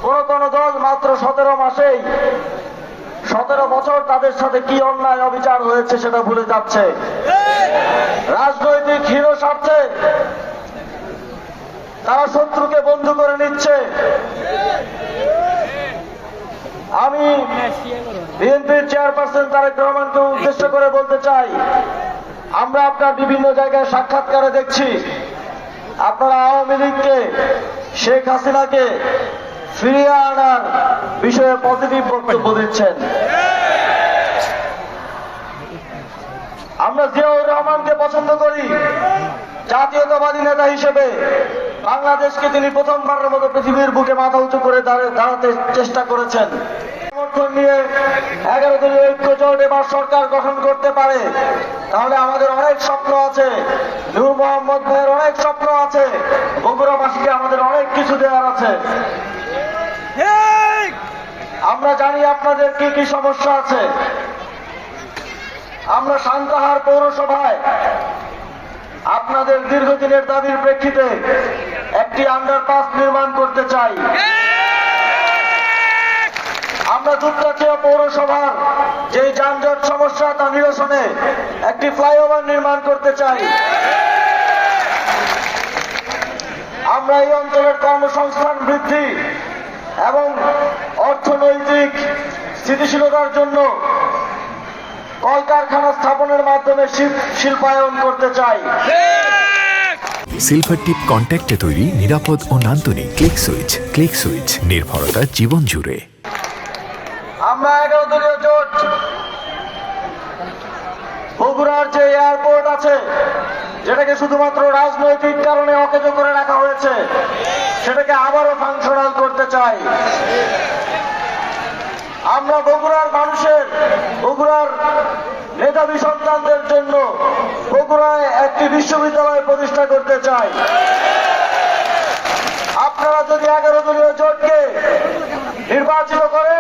কোন দল মাত্র 17 মাসেই 17 বছর তাদের সাথে কি অন্যায় অবিচার হয়েছে সেটা ভুলে যাচ্ছে। রাজনৈতিক হিরো স্বার্থে তারা শত্রুকে বন্ধু করে নিচ্ছে। আমি বিএনপির চেয়ারপারসন তারেক রহমানকে উদ্দেশ্য করে বলতে চাই, আমরা আপনার বিভিন্ন জায়গায় সাক্ষাৎকারে দেখছি আপনারা আওয়ামী লীগকে, শেখ হাসিনাকে ফিরিয়ে আনার বিষয়ে পজিটিভ বক্তব্য দিচ্ছেন। আমরা জিয়াউর রহমানকে পছন্দ করি। জাতীয়তাবাদী নেতা হিসেবে বাংলাদেশকে তিনি প্রথমবারের মতো পৃথিবীর বুকে মাথা উঁচু করে দাঁড়াতে চেষ্টা করেছেন। সমর্থন নিয়ে 11 দলীয় ঐক্য জোট এবার সরকার গঠন করতে পারে, তাহলে আমাদের অনেক স্বপ্ন আছে, নূর মোহাম্মদ ভাইয়ের অনেক স্বপ্ন আছে, বগুড়াবাসীকে আমাদের অনেক কিছু দেওয়ার আছে। আমরা জানি আপনাদের কি কি সমস্যা আছে। আমরা সান্তাহার পৌরসভায় আপনাদের দীর্ঘদিনের দাবির প্রেক্ষিতে একটি আন্ডারপাস নির্মাণ করতে চাই। আমরা দুপচাচিয়া পৌরসভার যে যানজট সমস্যা তা নিরসনে একটি ফ্লাইওভার নির্মাণ করতে চাই। আমরা এই অঞ্চলের কর্মসংস্থান বৃদ্ধি এবং অর্থনৈতিক স্থিতিশীলতার জন্য কলকারখানা স্থাপনের মাধ্যমে শিল্পায়ন করতে চাই। সিলভার টিপ কন্ট্যাক্টে তৈরি নিরাপদ ও নান্দনিক ক্লিক সুইচ নির্ভরতা জীবন জুড়ে। আমরা 11 দলীয় জোট বগুড়ার যে এয়ারপোর্ট আছে, যেটাকে শুধুমাত্র রাজনৈতিক কারণে অকেজো করে রাখা হয়েছে, সেটাকে আবারও ফাংশনাল করতে চাই। আমরা বগুড়ার মানুষের, বগুড়ার মেধাবী সন্তানদের জন্য বগুড়ায় একটি বিশ্ববিদ্যালয় প্রতিষ্ঠা করতে চাই। আপনারা যদি 11 দলীয় জোটকে নির্বাচিত করেন,